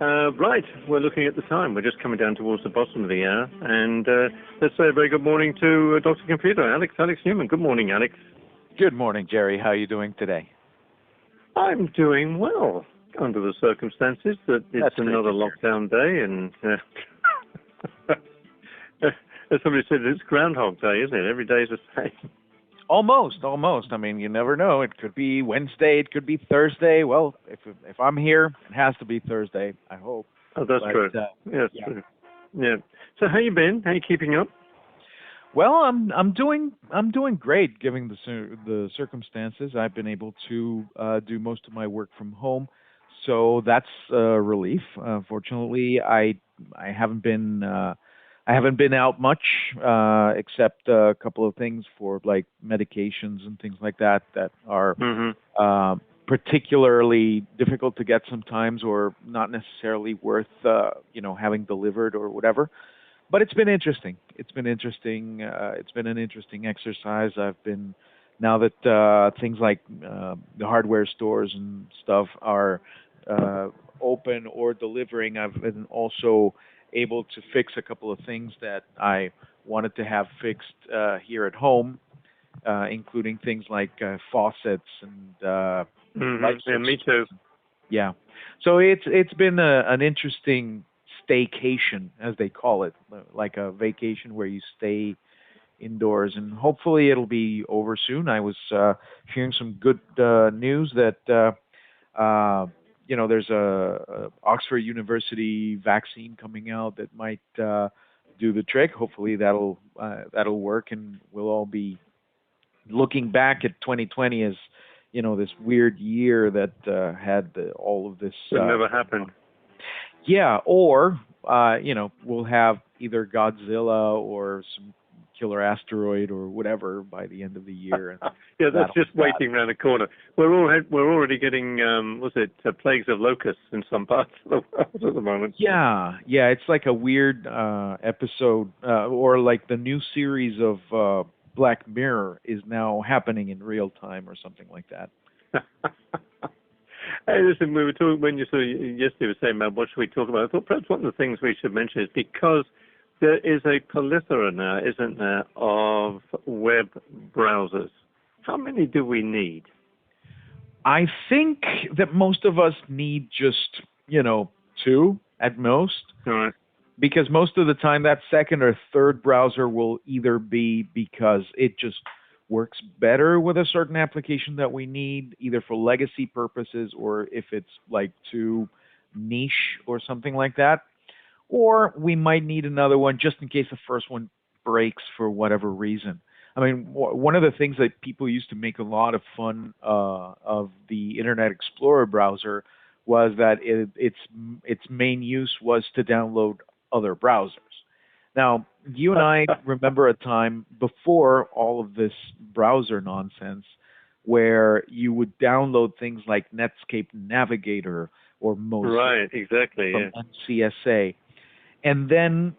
Right, we're looking at the time. We're just coming down towards the bottom of the hour. And let's say a very good morning to Dr. Computer, Alex Newman. Good morning, Alex. Good morning, Jerry. How are you doing today? I'm doing well under the circumstances that it's That's great another to hear. lockdown day. And as somebody said, it's Groundhog Day, isn't it? Every day is the same. Almost. I mean, you never know. It could be Wednesday. It could be Thursday. Well, if I'm here, it has to be Thursday. I hope. Oh, that's But, true. Yeah, that's yeah. true. Yeah. So how you been? How you keeping up? Well, I'm doing great given the circumstances. I've been able to do most of my work from home, so that's a relief. Fortunately, I haven't been out much except a couple of things for like medications and things like that that are Mm-hmm. particularly difficult to get sometimes, or not necessarily worth having delivered or whatever. But it's been interesting. It's been interesting. It's been an interesting exercise. I've been now that things like the hardware stores and stuff are open or delivering. I've been also able to fix a couple of things that I wanted to have fixed here at home, including things like faucets and light Mm-hmm. Yeah, me too. switches. Yeah. So it's been an interesting staycation, as they call it, like a vacation where you stay indoors, and hopefully it'll be over soon. I was hearing some good news that there's a Oxford University vaccine coming out that might do the trick. Hopefully that'll work, and we'll all be looking back at 2020 as this weird year that had all of this. Would never happen. Yeah, or we'll have either Godzilla or some killer asteroid or whatever by the end of the year. And Yeah, that's that'll just be that. waiting around the corner. We're already getting plagues of locusts in some parts of the world at the moment. Yeah, it's like a weird episode, or like the new series of Black Mirror is now happening in real time or something like that. Hey, listen, we were talking when you sort of yesterday were saying about what should we talk about. I thought perhaps one of the things we should mention is because there is a plethora now, isn't there, of web browsers. How many do we need? I think that most of us need just, two at most, All right. because most of the time that second or third browser will either be because it just works better with a certain application that we need, either for legacy purposes or if it's like too niche or something like that. Or we might need another one just in case the first one breaks for whatever reason. I mean, one of the things that people used to make a lot of fun of the Internet Explorer browser was that its main use was to download other browsers. Now, you and I remember a time before all of this browser nonsense where you would download things like Netscape Navigator or Mozilla Right, exactly, from yeah. NCSA. And then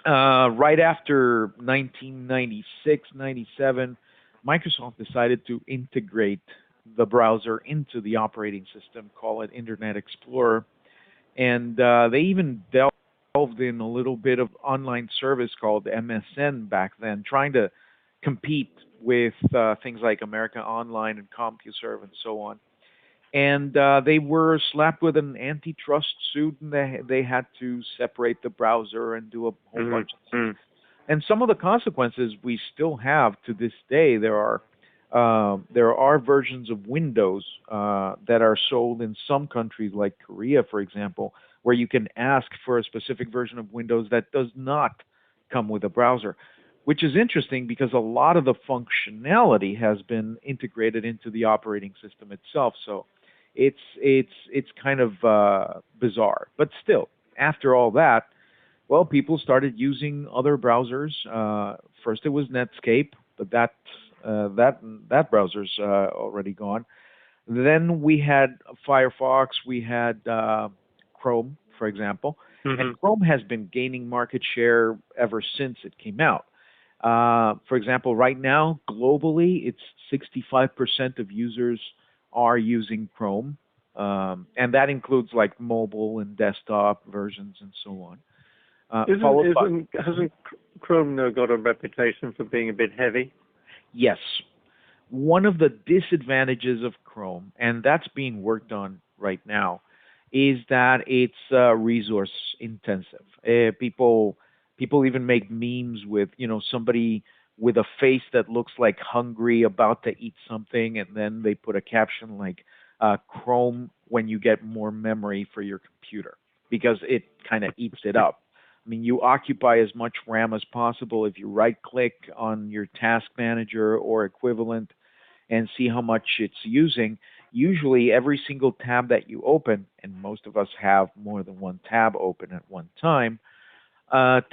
right after 1996, 97, Microsoft decided to integrate the browser into the operating system, call it Internet Explorer. And they even delved in a little bit of online service called MSN back then, trying to compete with things like America Online and CompuServe and so on. And they were slapped with an antitrust suit, and they had to separate the browser and do a whole bunch of things. Mm-hmm. And some of the consequences we still have to this day. There are versions of Windows that are sold in some countries, like Korea, for example, where you can ask for a specific version of Windows that does not come with a browser, which is interesting because a lot of the functionality has been integrated into the operating system itself. So it's kind of bizarre, but still, after all that, well, people started using other browsers. First, it was Netscape, but that browser's already gone. Then we had Firefox, we had Chrome, for example, Mm-hmm. and Chrome has been gaining market share ever since it came out. For example, right now, globally, it's 65% of users are using Chrome. And that includes like mobile and desktop versions and so on. Isn't Followed by isn't hasn't Chrome now got a reputation for being a bit heavy? yes, one of the disadvantages of Chrome, and that's being worked on right now, is that it's resource intensive. People even make memes with somebody with a face that looks like hungry, about to eat something, and then they put a caption like Chrome when you get more memory for your computer because it kind of eats it up. I mean, you occupy as much RAM as possible if you right click on your task manager or equivalent and see how much it's using. Usually, every single tab that you open, and most of us have more than one tab open at one time,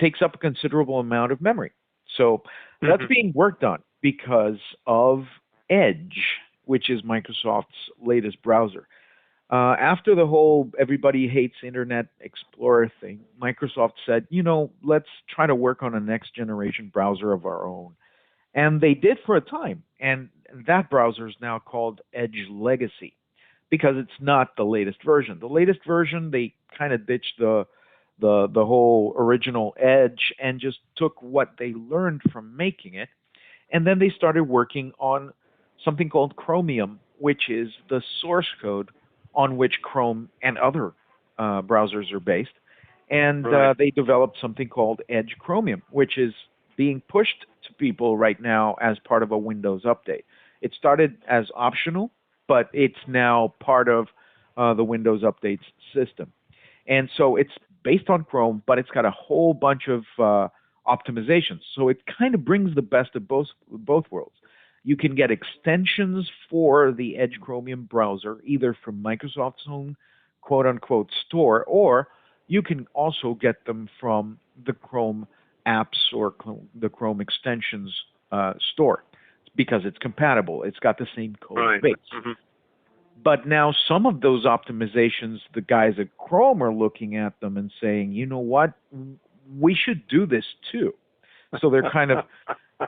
takes up a considerable amount of memory. So that's Hmm. being worked on because of Edge, which is Microsoft's latest browser. After the whole everybody hates Internet Explorer thing, Microsoft said, let's try to work on a next generation browser of our own. And they did for a time. And that browser is now called Edge Legacy because it's not the latest version. The latest version, they kind of ditched the whole original Edge and just took what they learned from making it, and then they started working on something called Chromium, which is the source code on which Chrome and other browsers are based. And Right. they developed something called Edge Chromium, which is being pushed to people right now as part of a Windows update. It started as optional, but it's now part of the Windows updates system. And so it's based on Chrome, but it's got a whole bunch of optimizations. So it kind of brings the best of both worlds. You can get extensions for the Edge Chromium browser either from Microsoft's own quote unquote store, or you can also get them from the Chrome apps or the Chrome extensions store because it's compatible. It's got the same code Right. base. Hmm. But now some of those optimizations, the guys at Chrome are looking at them and saying, you know what, we should do this too. So they're kind of,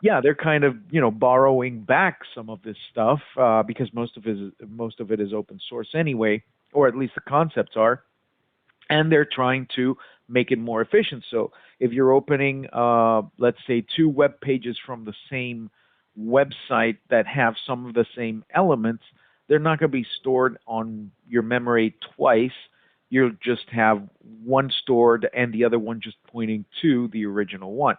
yeah, they're kind of, borrowing back some of this stuff because most of it is open source anyway, or at least the concepts are, and they're trying to make it more efficient. So if you're opening, let's say, two web pages from the same website that have some of the same elements, they're not going to be stored on your memory twice. You'll just have one stored and the other one just pointing to the original one.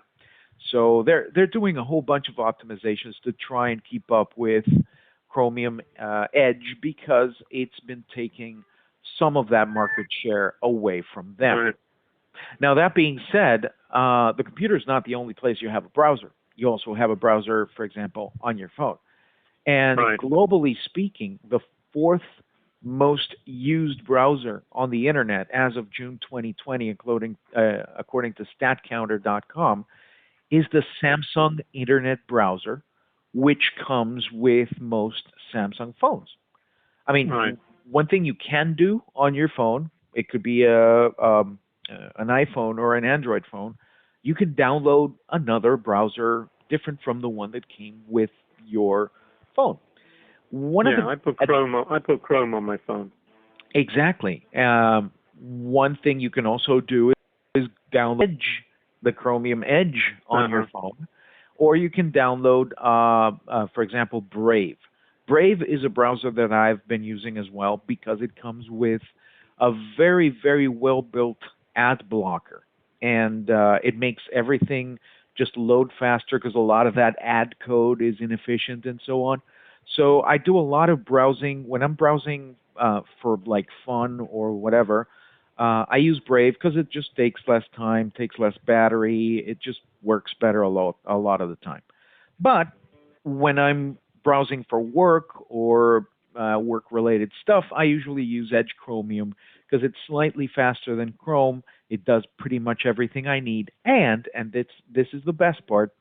So they're doing a whole bunch of optimizations to try and keep up with Chromium Edge because it's been taking some of that market share away from them. Right. Now, that being said, the computer is not the only place you have a browser. You also have a browser, for example, on your phone. And Right. globally speaking, the fourth most used browser on the internet as of June 2020, according to StatCounter.com, is the Samsung Internet Browser, which comes with most Samsung phones. I mean, Right. one thing you can do on your phone, it could be an iPhone or an Android phone, you can download another browser different from the one that came with your phone. One of Yeah, the I put Chrome on my phone. exactly. One thing you can also do is download Edge, the Chromium Edge on your Uh-huh. phone, or you can download, for example, Brave. Brave is a browser that I've been using as well because it comes with a very, very well built ad blocker. And it makes everything just load faster because a lot of that ad code is inefficient and so on. So I do a lot of browsing when I'm browsing for like fun or whatever. I use Brave because it just takes less time, takes less battery. It just works better a lot of the time. But when I'm browsing for work or work-related stuff, I usually use Edge Chromium because it's slightly faster than Chrome. It does pretty much everything I need, and this is the best part.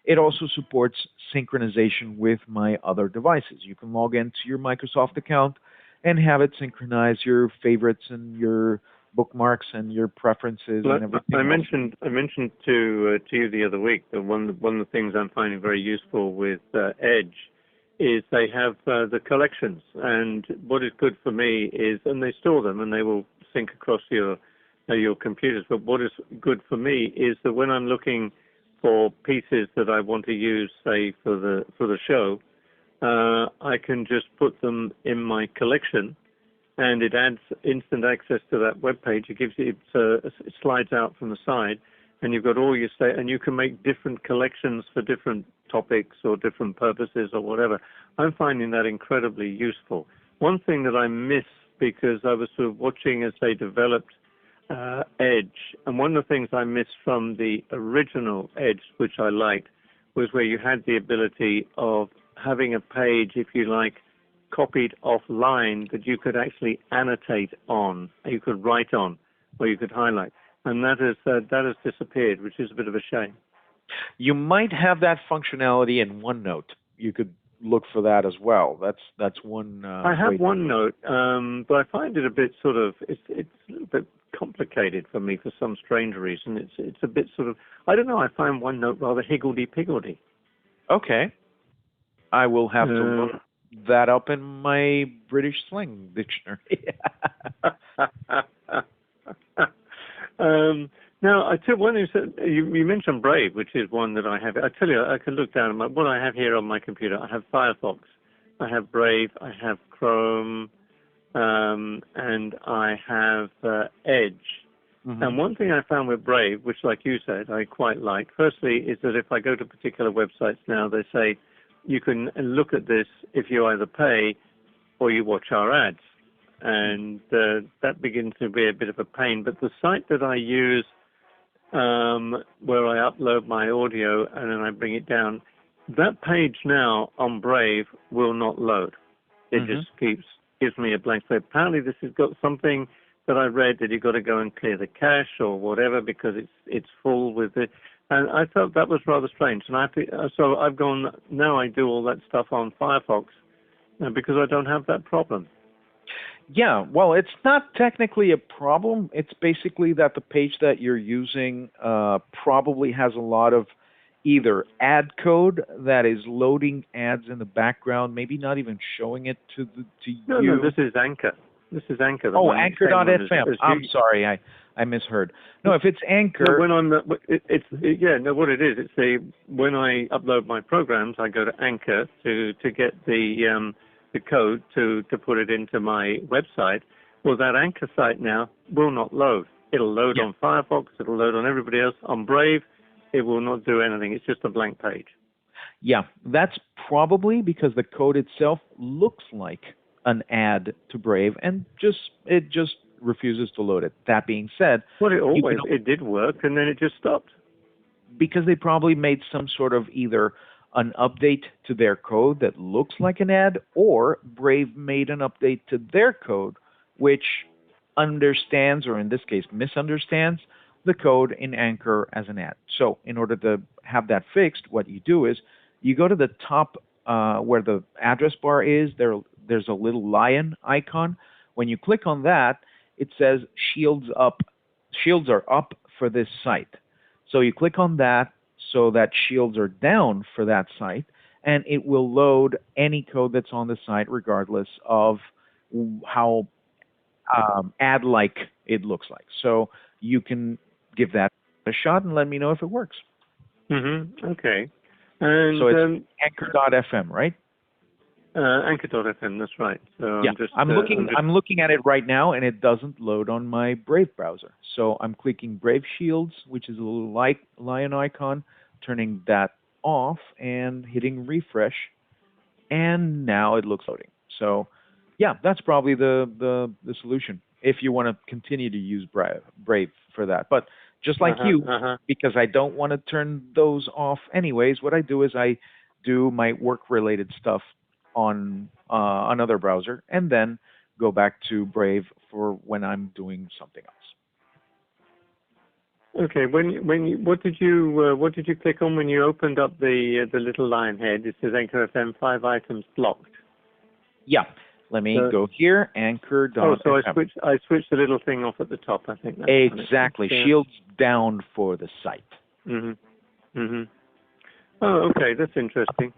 It also supports synchronization with my other devices. You can log into your Microsoft account and have it synchronize your favorites and your bookmarks and your preferences and Look, I everything else. mentioned to you the other week that one of the things I'm finding very useful with Edge is they have the collections, and what is good for me is, and they store them, and they will sync across your computers. But what is good for me is that when I'm looking for pieces that I want to use, say for the show, I can just put them in my collection, and it adds instant access to that web page. It gives you it slides out from the side, and you've got all your and you can make different collections for different topics or different purposes or whatever. I'm finding that incredibly useful. One thing that I miss, because I was sort of watching as they developed Edge, and one of the things I missed from the original Edge, which I liked, was where you had the ability of having a page, if you like, copied offline that you could actually annotate on, you could write on, or you could highlight. And that has disappeared, which is a bit of a shame. You might have that functionality in OneNote. You could look for that as well. That's one. I have OneNote, but I find it a bit sort of it's a little bit complicated for me for some strange reason. It's a bit sort of, I don't know. I find OneNote rather higgledy-piggledy. Okay, I will have to look that up in my British slang dictionary. Now, I tell one thing. You mentioned Brave, which is one that I have. I tell you, I can look down at what I have here on my computer. I have Firefox, I have Brave, I have Chrome, and I have Edge. Mm-hmm. And one thing I found with Brave, which, like you said, I quite like, firstly, is that if I go to particular websites now, they say you can look at this if you either pay or you watch our ads. And that begins to be a bit of a pain. But the site that I use, where I upload my audio and then I bring it down, that page now on Brave will not load. It just gives me a blank slate. Apparently this has got something that I read that you've got to go and clear the cache or whatever because it's full with it. And I thought that was rather strange. And so I've gone, now I do all that stuff on Firefox because I don't have that problem. Yeah, well, it's not technically a problem. It's basically that the page that you're using probably has a lot of either ad code that is loading ads in the background, maybe not even showing it to you. No, this is Anchor. This is Anchor. Oh, Anchor.fm. I'm sorry, I misheard. No, if it's Anchor. No, what it is, it's when I upload my programs, I go to Anchor to get the code to put it into my website. Well, that Anchor site now will not load. It'll load on Firefox. It'll load on everybody else. On Brave, it will not do anything. It's just a blank page. Yeah, that's probably because the code itself looks like an ad to Brave, and it just refuses to load it. That being said, well, it did work, and then it just stopped. Because they probably made some sort of either an update to their code that looks like an ad, or Brave made an update to their code which understands, or in this case misunderstands, the code in Anchor as an ad. So in order to have that fixed, what you do is you go to the top where the address bar is. There's a little lion icon. When you click on that, it says shields up. Shields are up for this site. So you click on that so that shields are down for that site, and it will load any code that's on the site regardless of how ad-like it looks like. So you can give that a shot and let me know if it works. Okay. And so it's Anchor.fm, right? Anchor.fm, that's right. So yeah, I'm looking at it right now, and it doesn't load on my Brave browser. So I'm clicking Brave Shields, which is a little lion icon, turning that off and hitting refresh, and now it looks loading. So yeah, that's probably the solution if you want to continue to use Brave for that. But just like because I don't want to turn those off anyways, what I do is I do my work-related stuff on another browser, and then go back to Brave for when I'm doing something else. Okay. What did you click on when you opened up the little lion head? It says Anchor FM 5 items blocked. Yeah. Let me go here. Anchor.fm. Oh, so I switched the little thing off at the top. I think that's exactly. Shields down for the site. Oh, okay. That's interesting.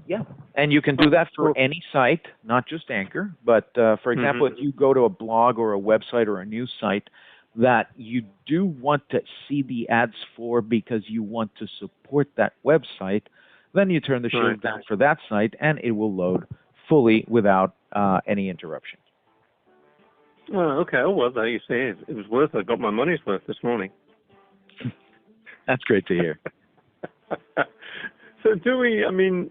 Yeah, and you can do that for Well, any site, not just Anchor. But for example, if hmm you go to a blog or a website or a news site that you do want to see the ads for because you want to support that website, then you turn the Right. shield down for that site, and it will load fully without any interruption. Oh, okay. Oh, well, there you see. It was worth it. I got my money's worth this morning. That's great to hear. So do we, I mean,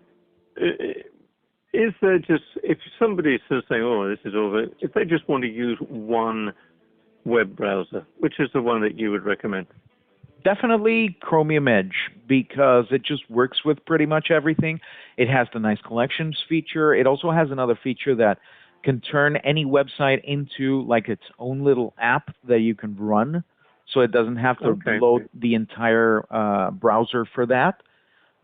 is there just, if somebody says, saying, oh, this is over, if they just want to use one web browser, which is the one that you would recommend? Definitely Chromium Edge because it just works with pretty much everything. It has the nice collections feature. It also has another feature that can turn any website into like its own little app that you can run, so it doesn't have to Okay. load the entire browser for that.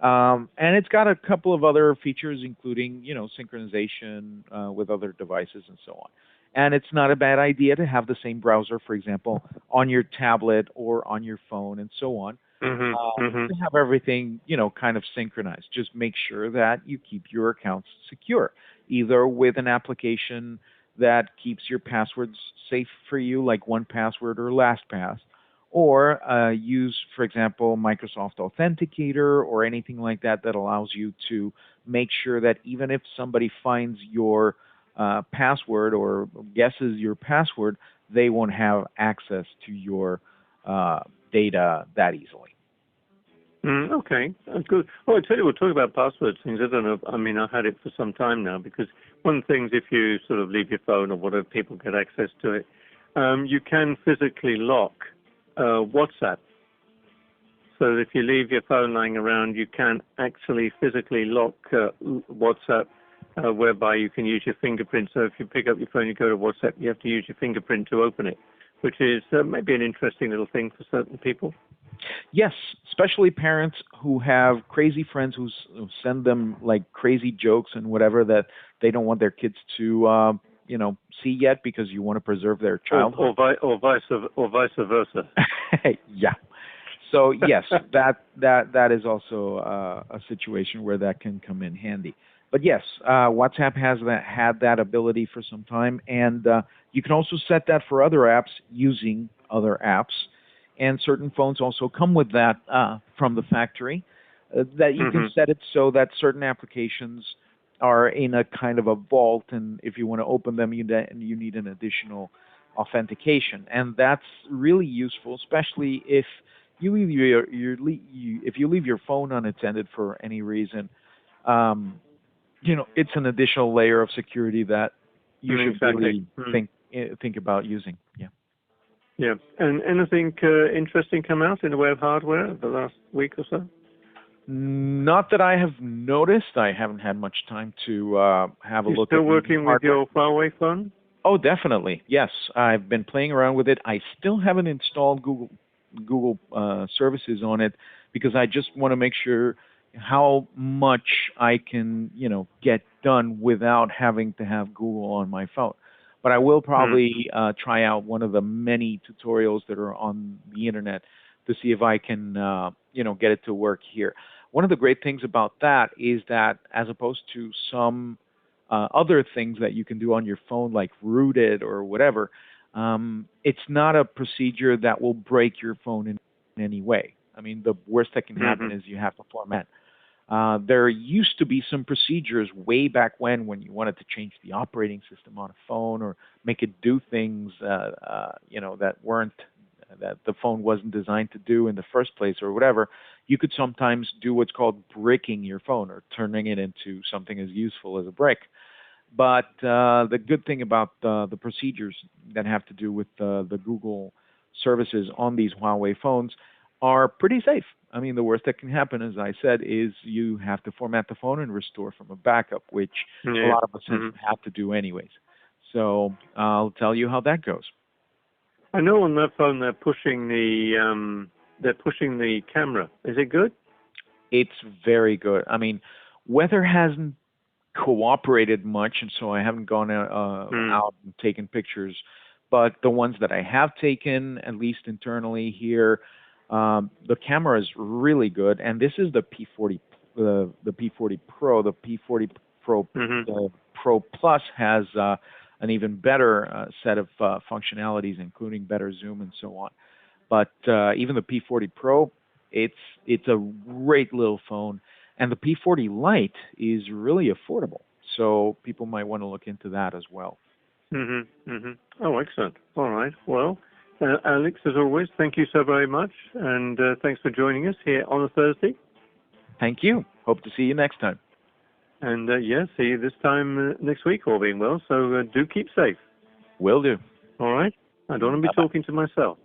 And it's got a couple of other features, including, synchronization with other devices and so on. And it's not a bad idea to have the same browser, for example, on your tablet or on your phone and so on, to have everything, kind of synchronized. Just make sure that you keep your accounts secure, either with an application that keeps your passwords safe for you, like 1Password or LastPass, or use, for example, Microsoft Authenticator or anything like that that allows you to make sure that even if somebody finds your password or guesses your password, they won't have access to your uh, data that easily. Okay, good. Oh, I tell you, we'll talk about password things. I don't know. I mean, I've had it for some time now because one of the things, if you sort of leave your phone or whatever, people get access to it. You can physically lock WhatsApp. So if you leave your phone lying around, you can actually physically lock WhatsApp, whereby you can use your fingerprint. So if you pick up your phone, you go to WhatsApp, you have to use your fingerprint to open it, which is maybe an interesting little thing for certain people. Yes, especially parents who have crazy friends who send them like crazy jokes and whatever that they don't want their kids to, see yet because you want to preserve their childhood. Or vice versa. Yeah. So yes, that is also a situation where that can come in handy. But yes, WhatsApp has had that ability for some time, and you can also set that for other apps using other apps. And certain phones also come with that from the factory, that you can set it so that certain applications are in a kind of a vault, and if you want to open them, you need an additional authentication, and that's really useful, especially if you leave if you leave your phone unattended for any reason. Um, it's an additional layer of security that you should Exactly. really think about using. Yeah. Yeah. And anything interesting come out in the way of hardware the last week or so? Not that I have noticed. I haven't had much time to have a You look still at new working with hardware. your Huawei phone? Oh, definitely. Yes, I've been playing around with it. I still haven't installed Google services on it because I just want to make sure how much I can, get done without having to have Google on my phone. But I will probably try out one of the many tutorials that are on the internet to see if I can, get it to work here. One of the great things about that is that as opposed to some other things that you can do on your phone, like root it or whatever, it's not a procedure that will break your phone in any way. I mean, the worst that can happen is you have to format. There used to be some procedures way back when you wanted to change the operating system on a phone or make it do things, that weren't that the phone wasn't designed to do in the first place or whatever. You could sometimes do what's called bricking your phone or turning it into something as useful as a brick. But the good thing about the procedures that have to do with the Google services on these Huawei phones are pretty safe. I mean, the worst that can happen, as I said, is you have to format the phone and restore from a backup, which a lot of us have to do anyways. So I'll tell you how that goes. I know on that phone they're pushing the camera. Is it good? It's very good. I mean, weather hasn't cooperated much, and so I haven't gone out and taken pictures. But the ones that I have taken, at least internally here, the camera is really good. And this is the P40 the P40 Pro. The P40 Pro Mm-hmm. Pro Plus has an even better set of functionalities, including better zoom and so on. But even the P40 Pro, it's a great little phone, and the P40 Lite is really affordable. So people might want to look into that as well. Mm-hmm. Mm-hmm. Oh, excellent. All right. Well, Alex, as always, thank you so very much, and thanks for joining us here on a Thursday. Thank you. Hope to see you next time. And yeah, see you this time next week, all being well. So do keep safe. Will do. All right. I don't want to be Bye-bye. talking to myself.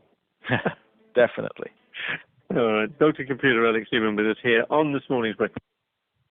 Definitely. All right. Dr. Computer Alex Newman with us here on this morning's breakfast.